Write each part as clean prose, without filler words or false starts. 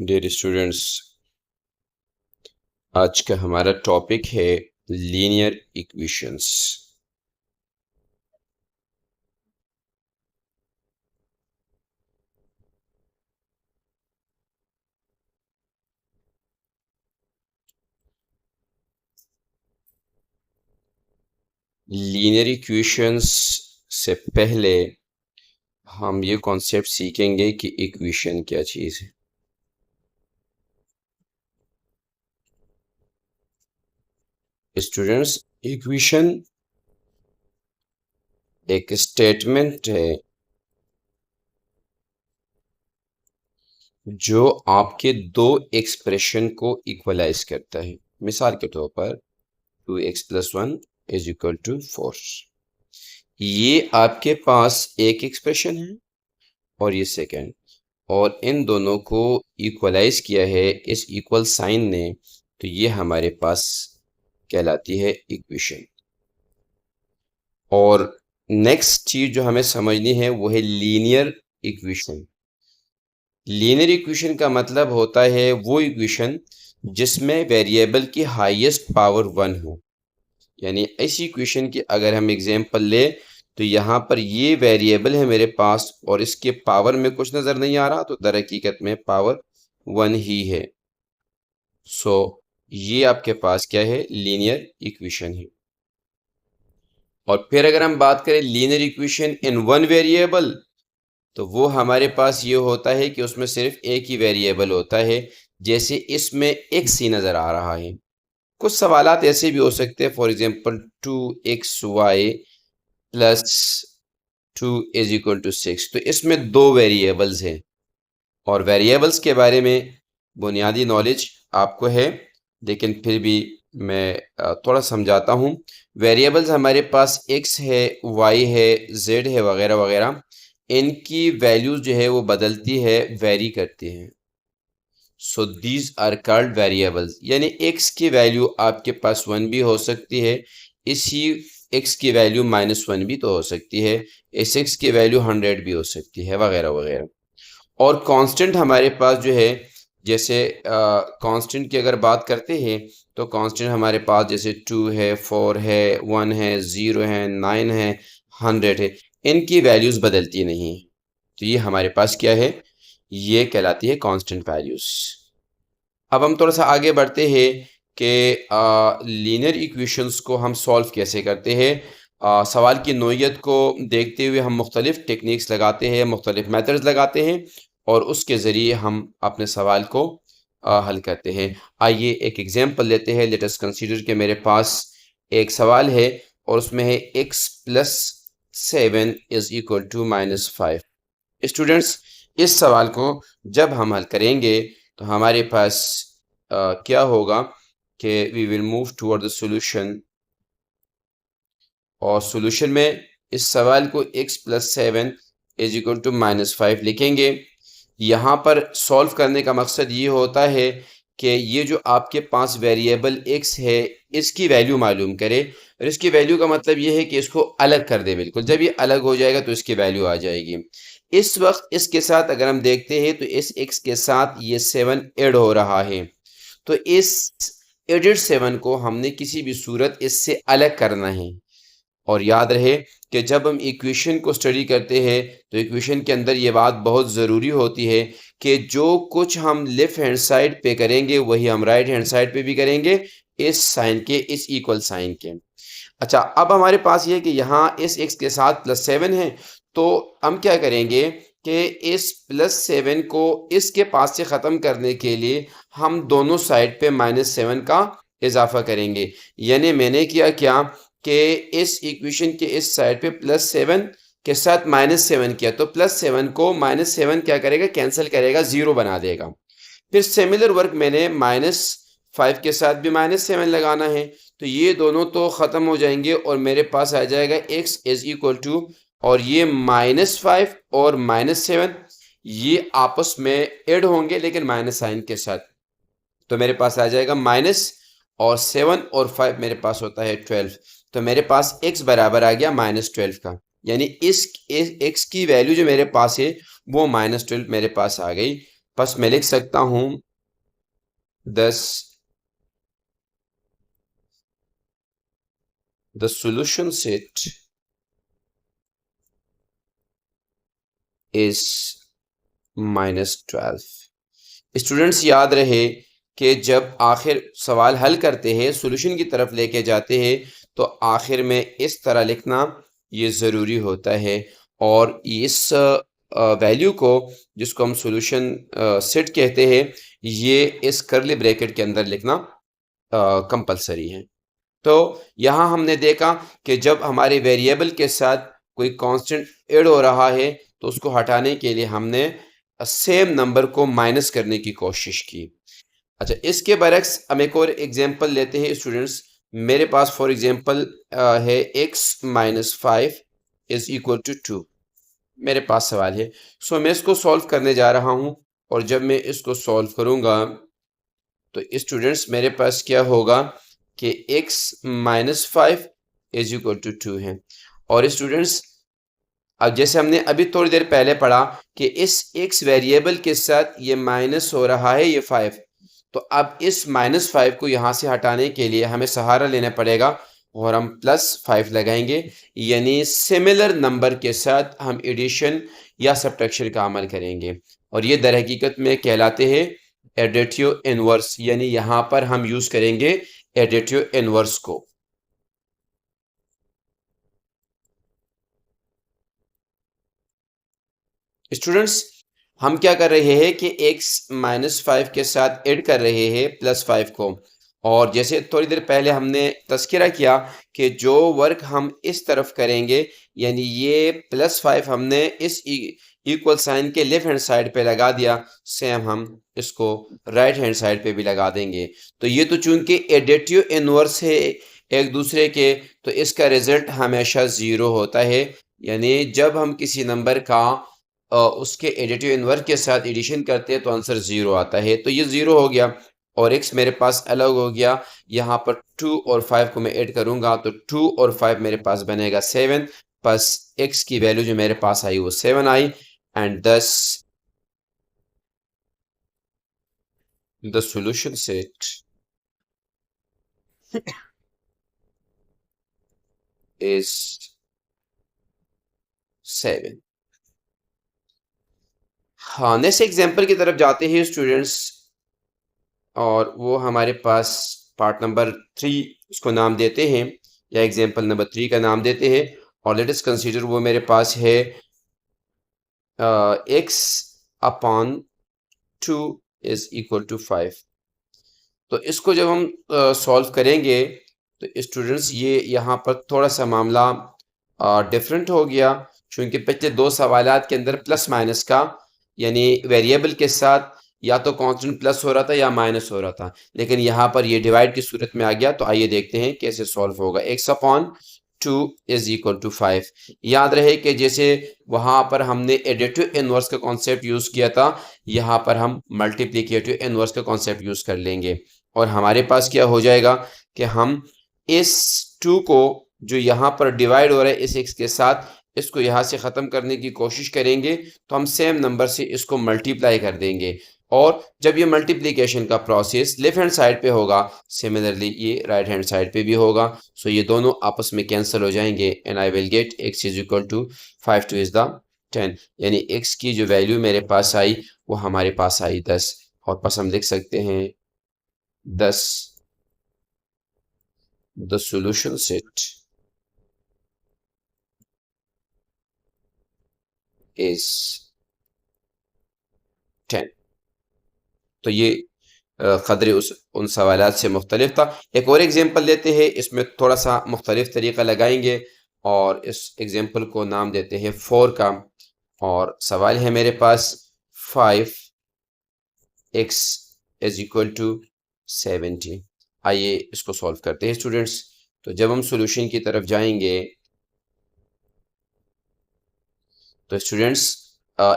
Dear students, आज का हमारा टॉपिक है लीनियर इक्वेशंस। लीनियर इक्वेशंस से पहले हम ये कॉन्सेप्ट सीखेंगे कि इक्वेशन क्या चीज़ है। स्टूडेंट्स, इक्वेशन एक स्टेटमेंट है जो आपके दो एक्सप्रेशन को इक्वलाइज करता है। मिसाल के तौर पर 2x+1 इज इक्वल टू 4। ये आपके पास एक एक्सप्रेशन है और ये सेकंड, और इन दोनों को इक्वलाइज किया है इस इक्वल साइन ने, तो ये हमारे पास कहलाती है इक्वेशन। और नेक्स्ट चीज जो हमें समझनी है वो है लीनियर इक्वेशन। लीनियर इक्वेशन का मतलब होता है वो इक्वेशन जिसमें वेरिएबल की हाईएस्ट पावर 1 हो। यानी इस इक्वेशन की अगर हम एग्जांपल ले तो यहाँ पर ये वेरिएबल है मेरे पास और इसके पावर में कुछ नज़र नहीं आ रहा, तो दर हकीकत में पावर 1 ही है। सो ये आपके पास क्या है, लीनियर इक्वेशन है। और फिर अगर हम बात करें linear equation in one variable, तो वो हमारे पास ये होता है कि उसमें सिर्फ एक ही वेरिएबल होता है। जैसे इसमें एक्स ही नज़र आ रहा है। कुछ सवालात ऐसे भी हो सकते हैं, for example 2xy plus 2 is equal to 6। तो इसमें दो वेरिएबल्स हैं और वेरिएबल्स के बारे में बुनियादी नॉलेज आपको है, लेकिन फिर भी मैं थोड़ा समझाता हूँ। वेरिएबल्स हमारे पास x है, y है, z है, वगैरह वगैरह। इनकी वैल्यूज जो है वो बदलती है, वेरी करती हैं। So these are called variables. यानी x की वैल्यू आपके पास 1 भी हो सकती है, इसी x की वैल्यू -1 भी तो हो सकती है, इस x की वैल्यू 100 भी हो सकती है, वगैरह वगैरह। और कांस्टेंट हमारे पास जो है, जैसे कांस्टेंट की अगर बात करते हैं तो कांस्टेंट हमारे पास जैसे 2 है, 4 है, 1 है, 0 है, 9 है, 100 है। इनकी वैल्यूज बदलती नहीं, तो ये हमारे पास क्या है, ये कहलाती है कांस्टेंट वैल्यूज। अब हम थोड़ा सा आगे बढ़ते हैं कि लीनियर इक्वेशंस को हम सॉल्व कैसे करते हैं। सवाल की नोयत को देखते हुए हम मुख्तलिफ टेक्निक्स लगाते हैं, मुख्तलिफ मेथड्स लगाते हैं और उसके ज़रिए हम अपने सवाल को हल करते हैं। आइए एक एग्जांपल लेते हैं। लेट अस कंसीडर कि मेरे पास एक सवाल है और उसमें है x+7 is equal to -5। Students, इस सवाल को जब हम हल करेंगे तो हमारे पास क्या होगा कि we will move toward the solution. और सॉल्यूशन में इस सवाल को x+7 इज इक्वल टू -5 लिखेंगे। यहाँ पर सॉल्व करने का मकसद ये होता है कि ये जो आपके पास वेरिएबल x है इसकी वैल्यू मालूम करे, और इसकी वैल्यू का मतलब ये है कि इसको अलग कर दे। बिल्कुल जब ये अलग हो जाएगा तो इसकी वैल्यू आ जाएगी। इस वक्त इसके साथ अगर हम देखते हैं तो इस x के साथ ये 7 ऐड हो रहा है, तो इस एडेड 7 को हमने किसी भी सूरत इससे अलग करना है। और याद रहे कि जब हम इक्वेशन को स्टडी करते हैं तो इक्वेशन के अंदर ये बात बहुत ज़रूरी होती है कि जो कुछ हम लेफ्ट हैंड साइड पे करेंगे वही हम राइट हैंड साइड पे भी करेंगे, इस साइन के, इस इक्वल साइन के। अच्छा, अब हमारे पास ये है कि यहाँ इस x के साथ +7 है, तो हम क्या करेंगे कि इस +7 को इसके पास से ख़त्म करने के लिए हम दोनों साइड पे -7 का इजाफा करेंगे। यानी मैंने किया क्या कि इस इक्वेशन के इस साइड पे +7 के साथ -7 किया, तो +7 को -7 क्या करेगा, कैंसिल करेगा, 0 बना देगा। फिर सिमिलर वर्क मैंने -5 के साथ भी -7 लगाना है, तो ये दोनों तो ख़त्म हो जाएंगे और मेरे पास आ जाएगा x इज इक्वल टू, और ये -5 और -7 ये आपस में ऐड होंगे लेकिन माइनस साइन के साथ, तो मेरे पास आ जाएगा माइनस, और 7 और 5 मेरे पास होता है 12। तो मेरे पास x बराबर आ गया -12 का। यानी इस x की वैल्यू जो मेरे पास है वो -12 मेरे पास आ गई। बस मैं लिख सकता हूं 10 the solution set is -12। Students याद रहे कि जब आखिर सवाल हल करते हैं, सॉल्यूशन की तरफ लेके जाते हैं, तो आखिर में इस तरह लिखना ये ज़रूरी होता है। और इस वैल्यू को, जिसको हम सॉल्यूशन सेट कहते हैं, ये इस कर्ली ब्रैकेट के अंदर लिखना कंपलसरी है। तो यहाँ हमने देखा कि जब हमारे वेरिएबल के साथ कोई कांस्टेंट ऐड हो रहा है, तो उसको हटाने के लिए हमने सेम नंबर को माइनस करने की कोशिश की। अच्छा, इसके बरक्स हम एक और एग्जांपल लेते हैं स्टूडेंट्स। मेरे पास फॉर एग्जांपल है x - 5 इज इक्वल टू 2। मेरे पास सवाल है, सो मैं इसको सॉल्व करने जा रहा हूँ। और जब मैं इसको सॉल्व करूँगा तो स्टूडेंट्स मेरे पास क्या होगा कि x - 5 इज इक्वल टू 2 है। और स्टूडेंट्स, अब जैसे हमने अभी थोड़ी देर पहले पढ़ा कि इस x वेरिएबल के साथ ये माइनस हो रहा है, ये 5। तो अब इस -5 को यहाँ से हटाने के लिए हमें सहारा लेना पड़ेगा और हम +5 लगाएंगे, यानी सिमिलर नंबर के साथ हम एडिशन या सब्ट्रैक्शन का अमल करेंगे। और ये दर हकीकत में कहलाते हैं एडिटिव इनवर्स, यानी यहाँ पर हम यूज़ करेंगे एडिटिव इनवर्स को। स्टूडेंट्स, हम क्या कर रहे हैं कि x - 5 के साथ ऐड कर रहे हैं +5 को। और जैसे थोड़ी देर पहले हमने तज़किरा किया कि जो वर्क हम इस तरफ करेंगे, यानी ये +5 हमने इस इक्वल साइन के लेफ्ट हैंड साइड पे लगा दिया, सेम हम इसको राइट हैंड साइड पे भी लगा देंगे। तो ये तो चूंकि एडिटिव इनवर्स है एक दूसरे के, तो इसका रिजल्ट हमेशा 0 होता है। यानी जब हम किसी नंबर का उसके एडिटिव इनवर्स के साथ एडिशन करते हैं तो आंसर 0 आता है। तो ये 0 हो गया और x मेरे पास अलग हो गया। यहाँ पर 2 और 5 को मैं ऐड करूँगा तो 2 और 5 मेरे पास बनेगा 7, प्लस x की वैल्यू जो मेरे पास आई वो 7 आई। And thus the solution set is 7। हाँ, नेक्स्ट एग्जांपल की तरफ जाते हैं स्टूडेंट्स, और वो हमारे पास पार्ट नंबर 3 उसको नाम देते हैं, या एग्जांपल नंबर 3 का नाम देते हैं। और लेट अस कंसीडर वो मेरे पास है x/2 इज इक्वल टू 5। तो इसको जब हम सॉल्व करेंगे तो स्टूडेंट्स ये यहाँ पर थोड़ा सा मामला डिफरेंट हो गया, क्योंकि पिछले दो सवालात के अंदर प्लस माइनस का, यानी वेरिएबल के साथ या तो कांस्टेंट प्लस हो रहा था या माइनस हो रहा था, लेकिन यहाँ पर ये डिवाइड की सूरत में आ गया। तो आइए देखते हैं कैसे सॉल्व होगा। x/2 is equal to 5। याद रहे कि जैसे वहाँ पर हमने एडिटिव इनवर्स का कॉन्सेप्ट यूज़ किया था, यहाँ पर हम मल्टीप्लिकेटिव इनवर्स का कॉन्सेप्ट यूज़ कर लेंगे। और हमारे पास क्या हो जाएगा कि हम इस 2 को जो यहाँ पर डिवाइड हो रहा है इस x के साथ, इसको यहाँ से ख़त्म करने की कोशिश करेंगे तो हम सेम नंबर से इसको मल्टीप्लाई कर देंगे। और जब ये मल्टीप्लिकेशन का प्रोसेस लेफ्ट हैंड साइड पे होगा, सिमिलरली ये राइट हैंड साइड पे भी होगा। सो ये दोनों आपस में कैंसिल हो जाएंगे and I will get x is equal to 5 2 is the 10, यानी x की जो वैल्यू मेरे पास आई वो हमारे पास आई 10। और बस हम लिख सकते हैं 10 द सॉल्यूशन सेट इज 10। तो ये क़दरे उन सवालात से मुख्तलिफ था। एक और एग्जांपल लेते हैं, इसमें थोड़ा सा मुख्तलिफ तरीक़ा लगाएंगे और इस एग्जांपल को नाम देते हैं 4 का। और सवाल है मेरे पास 5x इज इक्वल टू 70। आइए इसको सॉल्व करते हैं स्टूडेंट्स। तो जब हम सॉल्यूशन की तरफ जाएंगे तो स्टूडेंट्स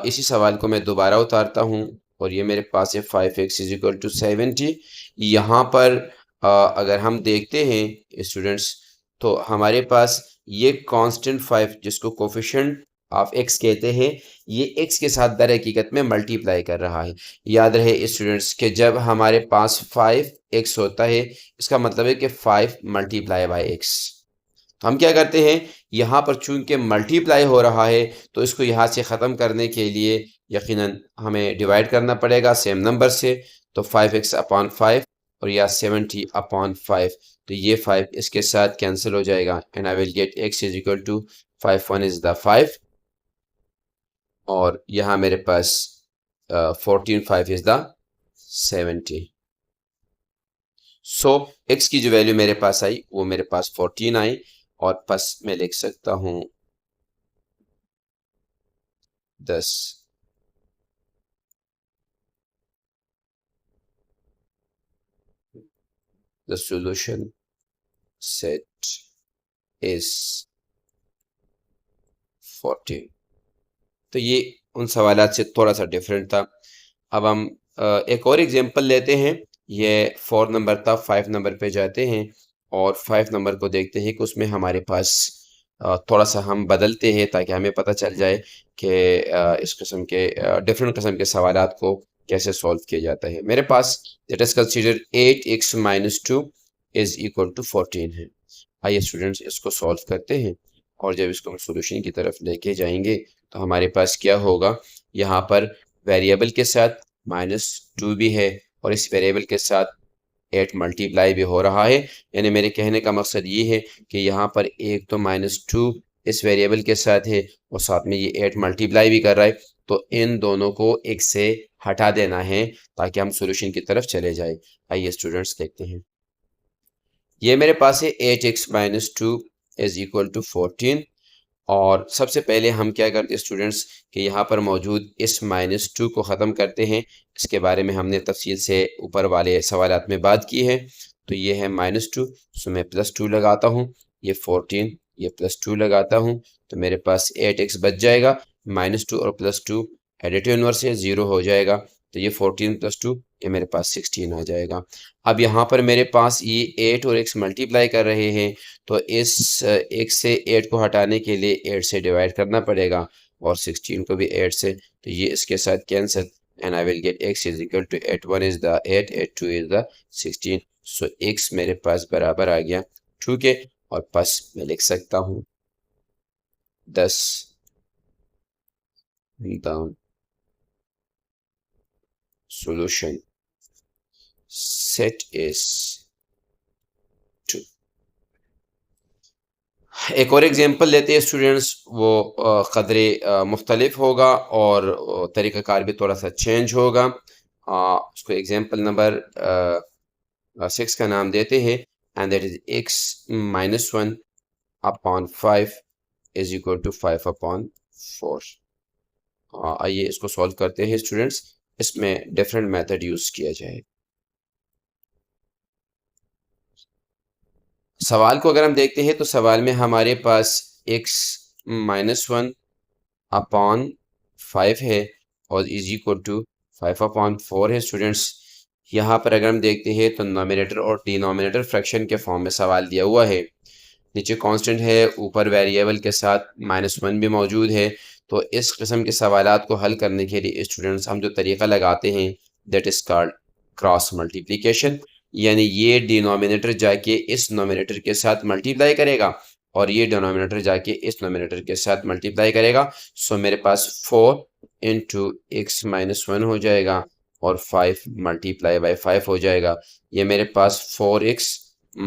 इसी सवाल को मैं दोबारा उतारता हूँ और ये मेरे पास है 5x इज इक्वल टू 70। यहाँ पर अगर हम देखते हैं स्टूडेंट्स, तो हमारे पास ये कांस्टेंट 5 जिसको कोफिशिएंट ऑफ एक्स कहते हैं, ये एक्स के साथ दर हकीकत में मल्टीप्लाई कर रहा है। याद रहे स्टूडेंट्स कि जब हमारे पास 5x होता है, इसका मतलब है कि 5 मल्टीप्लाई बाई एक्स। तो हम क्या करते हैं, यहाँ पर चूंकि मल्टीप्लाई हो रहा है तो इसको यहाँ से ख़त्म करने के लिए यकीनन हमें डिवाइड करना पड़ेगा सेम नंबर से। तो 5x अपॉन 5 और या 70 अपॉन 5, तो ये 5 इसके साथ कैंसिल हो जाएगा and I will get x is equal to 5 1 is the 5 और यहाँ मेरे पास 14 5 इज द 70। सो x की जो वैल्यू मेरे पास आई वो मेरे पास 14 आई और प्लस मैं लिख सकता हूँ 10। The solution set is 14। तो ये उन सवालात से थोड़ा सा डिफरेंट था। अब हम एक और एग्जांपल लेते हैं। ये 4 नंबर था, 5 नंबर पे जाते हैं और 5 नंबर को देखते हैं कि उसमें हमारे पास थोड़ा सा हम बदलते हैं ताकि हमें पता चल जाए कि इस किस्म के डिफरेंट किस्म के सवालात को कैसे सॉल्व किया जाता है। मेरे पास let us consider 8x minus 2 is equal to 14 है। आइए स्टूडेंट्स इसको सॉल्व करते हैं और जब इसको हम सोल्यूशन की तरफ लेके जाएंगे तो हमारे पास क्या होगा, यहाँ पर वेरिएबल के साथ -2 भी है और इस वेरिएबल के साथ 8 मल्टीप्लाई भी हो रहा है। यानी मेरे कहने का मकसद ये है कि यहाँ पर एक तो -2 इस वेरिएबल के साथ है और साथ में ये 8 मल्टीप्लाई भी कर रहा है, तो इन दोनों को एक से हटा देना है ताकि हम सोल्यूशन की तरफ चले जाए। आइए स्टूडेंट्स देखते हैं। ये मेरे पास है 8x minus 2 is equal to 14 और सबसे पहले हम क्या करते हैं स्टूडेंट्स कि यहाँ पर मौजूद इस -2 को ख़त्म करते हैं। इसके बारे में हमने तफसील से ऊपर वाले सवालात में बात की है। तो ये है -2, सो मैं +2 लगाता हूँ, ये 14, ये +2 लगाता हूँ, तो मेरे पास 8x बच जाएगा। -2 और +2 एडिटिव इनवर्स है, 0 हो जाएगा, तो ये 14 + 2 ये मेरे पास 16 आ जाएगा। अब यहाँ पर मेरे पास ये 8 और x मल्टीप्लाई कर रहे हैं, तो इस x से 8 को हटाने के लिए 8 से डिवाइड करना पड़ेगा और 16 को भी 8 से, तो ये इसके साथ cancel and I will get x is equal to 8 1 is the 8 8 2 is the 16। So x मेरे पास बराबर आ गया, ठीक है, और प्लस मैं लिख सकता हूँ 10 डाउन solution set is 2। एक और एग्जांपल लेते हैं स्टूडेंट्स, वो क़दरे मुख्तलिफ होगा और तरीक़ाकार भी थोड़ा सा चेंज होगा। उसको एग्जांपल नंबर 6 का नाम देते हैं and that is x minus 1 upon 5 is equal to 5 upon 4। आइए इसको सॉल्व करते हैं स्टूडेंट्स। इसमें डिफरेंट मेथड यूज किया जाए। सवाल को अगर हम देखते हैं तो सवाल में हमारे पास x माइनस 1 अपॉन 5 है और इज इक्वल टू 5 अपॉन 4 है स्टूडेंट्स। यहाँ पर अगर हम देखते हैं तो नोमिनेटर और डिनोमिनेटर फ्रैक्शन के फॉर्म में सवाल दिया हुआ है। नीचे कांस्टेंट है, ऊपर वेरिएबल के साथ -1 भी मौजूद है। तो इस किस्म के सवालात को हल करने के लिए स्टूडेंट्स हम जो तरीका लगाते हैं that is called cross multiplication. यानी ये डिनोमिनेटर जाके इस नोमिनेटर के साथ मल्टीप्लाई करेगा और ये डिनोमिनेटर जाके इस नोमिनेटर के साथ मल्टीप्लाई करेगा। सो मेरे पास 4 इंटू x माइनस 1 हो जाएगा और 5 मल्टीप्लाई बाई 5 हो जाएगा। ये मेरे पास 4x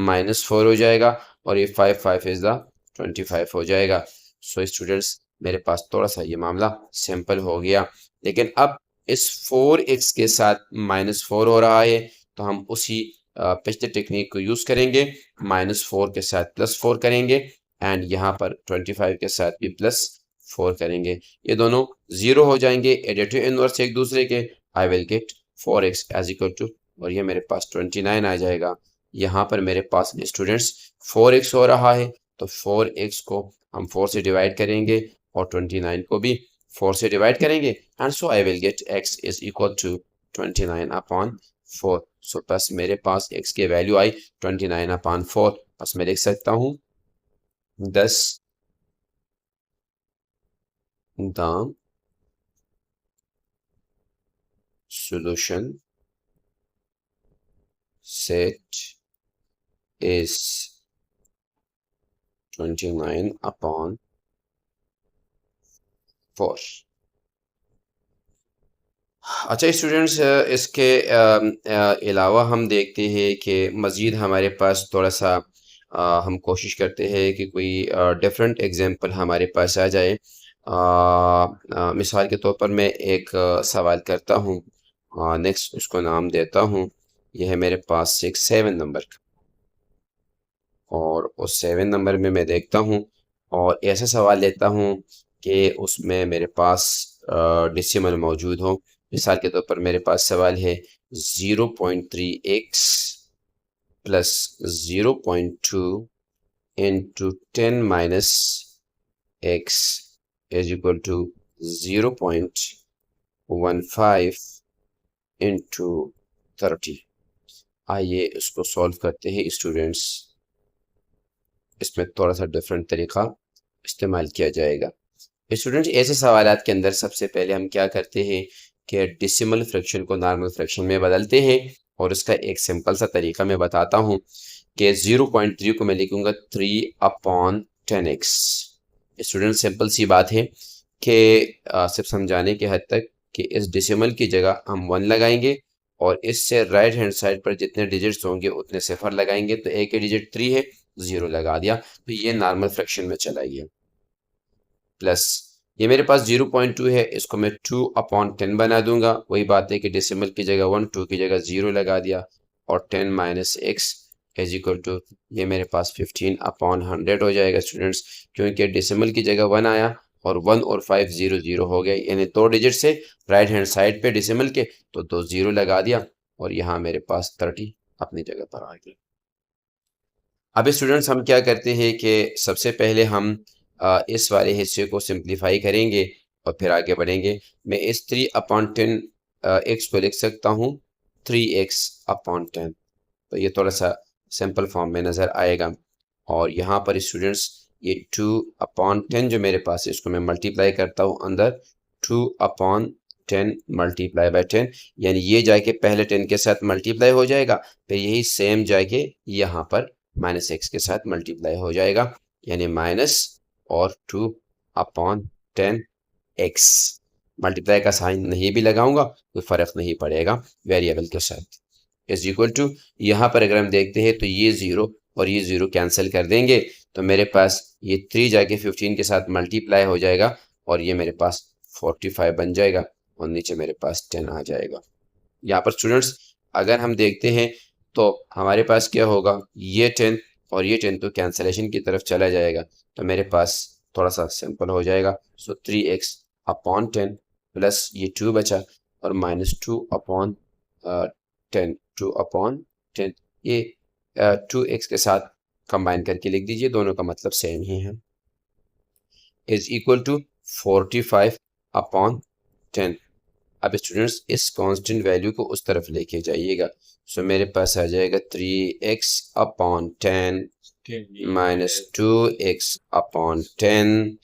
माइनस 4 हो जाएगा और ये 5 5 इज़ द 25 हो जाएगा। सो स्टूडेंट्स मेरे पास थोड़ा सा ये मामला सिंपल हो गया। लेकिन अब इस 4x के साथ -4 हो रहा है, तो हम उसी पिछले टेक्निक को यूज़ करेंगे, -4 के साथ +4 करेंगे एंड यहाँ पर 25 के साथ भी +4 करेंगे। ये दोनों 0 हो जाएंगे, एडिटिव इनवर्स एक दूसरे के। I will get 4x as equal to, और ये मेरे पास 29 आ जाएगा। यहाँ पर मेरे पास स्टूडेंट्स 4x हो रहा है, तो 4x को हम 4 से डिवाइड करेंगे और 29 को भी 4 से डिवाइड करेंगे and so I will get x is equal to 29 upon 4। So बस मेरे पास x की वैल्यू आई 29 अपॉन 4। बस मैं लिख सकता हूँ 10 the solution set is 29/4। अच्छा स्टूडेंट्स, इसके अलावा हम देखते हैं कि मज़ीद हमारे पास थोड़ा सा हम कोशिश करते हैं कि कोई डिफरेंट एग्जांपल हमारे पास आ जाए। मिसाल के तौर पर मैं एक सवाल करता हूँ, नेक्स्ट उसको नाम देता हूँ। यह है मेरे पास 7 नंबर का, और उस 7 नंबर में मैं देखता हूँ और ऐसा सवाल लेता हूँ कि उसमें मेरे पास डेसिमल मौजूद हो। मिसाल के तौर पर मेरे पास सवाल है 0.3x plus 0.2 into 10 minus x is equal to 0.15 into 30। आइए इसको सॉल्व करते हैं स्टूडेंट्स। इसमें थोड़ा सा डिफरेंट तरीका इस्तेमाल किया जाएगा। स्टूडेंट्स, ऐसे सवालात के अंदर सबसे पहले हम क्या करते हैं कि डेसिमल फ्रैक्शन को नॉर्मल फ्रैक्शन में बदलते हैं, और इसका एक सिंपल सा तरीका मैं बताता हूँ कि 0.3 को मैं लिखूंगा 3/10x। स्टूडेंट, सिंपल सी बात है कि सिर्फ समझाने के हद तक कि इस डेसिमल की जगह हम 1 लगाएंगे और इससे राइट हैंड साइड पर जितने डिजिट्स होंगे उतने सिफर लगाएंगे। तो एक ही डिजिट 3 है, 0 लगा दिया, तो ये नॉर्मल फ्रैक्शन में चला गया। प्लस ये मेरे पास 0.2 है, इसको मैं 2/10 बना दूंगा। वही बात है कि डेसिमल की जगह 1, 2 की जगह 0 लगा दिया, और 10 minus x is equal to ये मेरे पास 15/100 हो जाएगा स्टूडेंट्स, क्योंकि डेसिमल की जगह 1 आया और 1 और 5 0 0 हो गए, यानी 2 डिजिट से राइट हैंड साइड पे डेसिमल के तो 2 0 लगा दिया, और यहाँ मेरे पास 30 अपनी जगह पर आ गया। अब स्टूडेंट्स, हम क्या करते हैं कि सबसे पहले हम इस वाले हिस्से को सिंप्लीफाई करेंगे और फिर आगे बढ़ेंगे। मैं इस 3/10 x को लिख सकता हूँ 3x/10, तो ये थोड़ा सा सिंपल फॉर्म में नज़र आएगा। और यहाँ पर स्टूडेंट्स ये 2/10 जो मेरे पास है इसको मैं मल्टीप्लाई करता हूँ अंदर 2/10 मल्टीप्लाई बाय 10, यानी ये जाके पहले 10 के साथ मल्टीप्लाई हो जाएगा, फिर यही सेम जाके यहाँ पर माइनस एक्स के साथ मल्टीप्लाई हो जाएगा, यानी माइनस और 2/10 एक्स। मल्टीप्लाई का साइन नहीं भी लगाऊंगा कोई फर्क नहीं पड़ेगा वेरिएबल के साथ। इज इक्वल टू यहाँ पर अगर हम देखते हैं तो ये 0 और ये 0 कैंसिल कर देंगे, तो मेरे पास ये 3 जाके 15 के साथ मल्टीप्लाई हो जाएगा और ये मेरे पास 45 बन जाएगा, और नीचे मेरे पास 10 आ जाएगा। यहाँ पर स्टूडेंट्स अगर हम देखते हैं तो हमारे पास क्या होगा, ये 10 और ये 10 तो कैंसलेशन की तरफ चला जाएगा, तो मेरे पास थोड़ा सा सिंपल हो जाएगा। सो 3x/10 प्लस ये 2 बचा और माइनस 2/10 2/10 ये 2x के साथ कंबाइन करके लिख दीजिए, दोनों का मतलब सेम ही है, इज इक्वल टू 45/10। अब स्टूडेंट्स इस कांस्टेंट वैल्यू को उस तरफ लेके जाइएगा, सो मेरे पास आ जाएगा 3x/10 minus 2x/10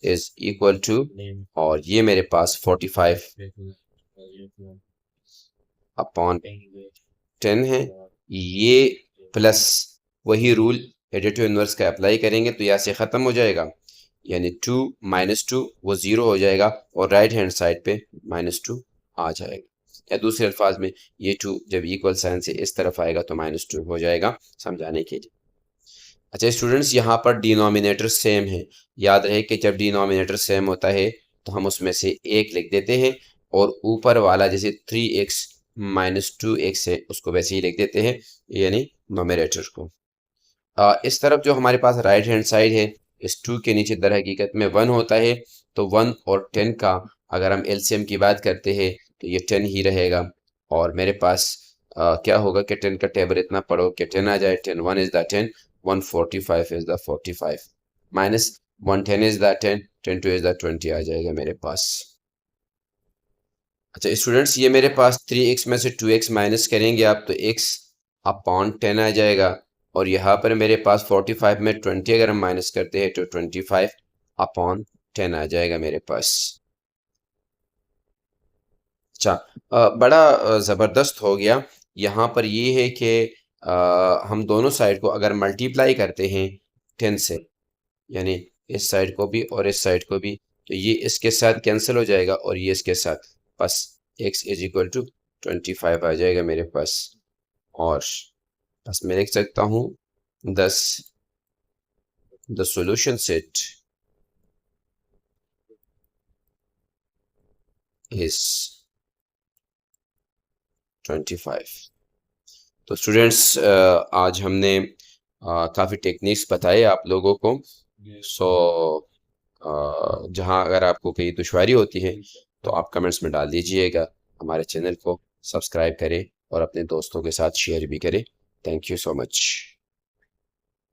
is equal to, और ये मेरे पास 45/10 है। ये प्लस वही रूल एडिटिव इनवर्स का अप्लाई करेंगे तो यहाँ से ख़त्म हो जाएगा, यानी 2 माइनस 2 वो 0 हो जाएगा और राइट हैंड साइड पे -2 आ जाएगा, या दूसरे अल्फाज में ये 2 जब इक्वल साइन से इस तरफ आएगा तो -2 हो जाएगा, समझाने के लिए। अच्छा स्टूडेंट्स, यहाँ पर डिनोमिनेटर सेम है। याद रहे कि जब डिनोमिनेटर सेम होता है तो हम उसमें से एक लिख देते हैं, और ऊपर वाला जैसे 3x माइनस 2x है उसको वैसे ही लिख देते हैं, यानी नोमिनेटर को। इस तरफ जो हमारे पास राइट हैंड साइड है, इस 2 के नीचे दर हकीकत में 1 होता है, तो 1 और 10 का अगर हम एलसीएम की बात करते हैं तो ये 10 ही रहेगा, और मेरे पास क्या होगा कि 10 का टेबल इतना पढ़ो कि 10 आ जाए, 10 1 is the 10, 145 is the 45, minus 110 is the 10, 10 2 is the 20 आ जाएगा मेरे पास। अच्छा स्टूडेंट्स, ये मेरे पास 3x में से 2x माइनस करेंगे आप तो x/10 आ जाएगा, और यहाँ पर मेरे पास 45 में 20 अगर हम माइनस करते हैं तो 25/10 10 आ जाएगा मेरे पास। अच्छा, बड़ा ज़बरदस्त हो गया। यहाँ पर ये है कि हम दोनों साइड को अगर मल्टीप्लाई करते हैं 10 से, यानी इस साइड को भी और इस साइड को भी, तो ये इसके साथ कैंसिल हो जाएगा और ये इसके साथ, बस x इज इक्वल टू 25 आ जाएगा मेरे पास। और बस मैं लिख सकता हूँ 10, द सॉल्यूशन सेट इज 25। तो स्टूडेंट्स, आज हमने काफ़ी टेक्निक्स बताए आप लोगों को। सो जहाँ अगर आपको कहीं दुश्वारी होती है तो आप कमेंट्स में डाल दीजिएगा। हमारे चैनल को सब्सक्राइब करें और अपने दोस्तों के साथ शेयर भी करें। Thank you so much.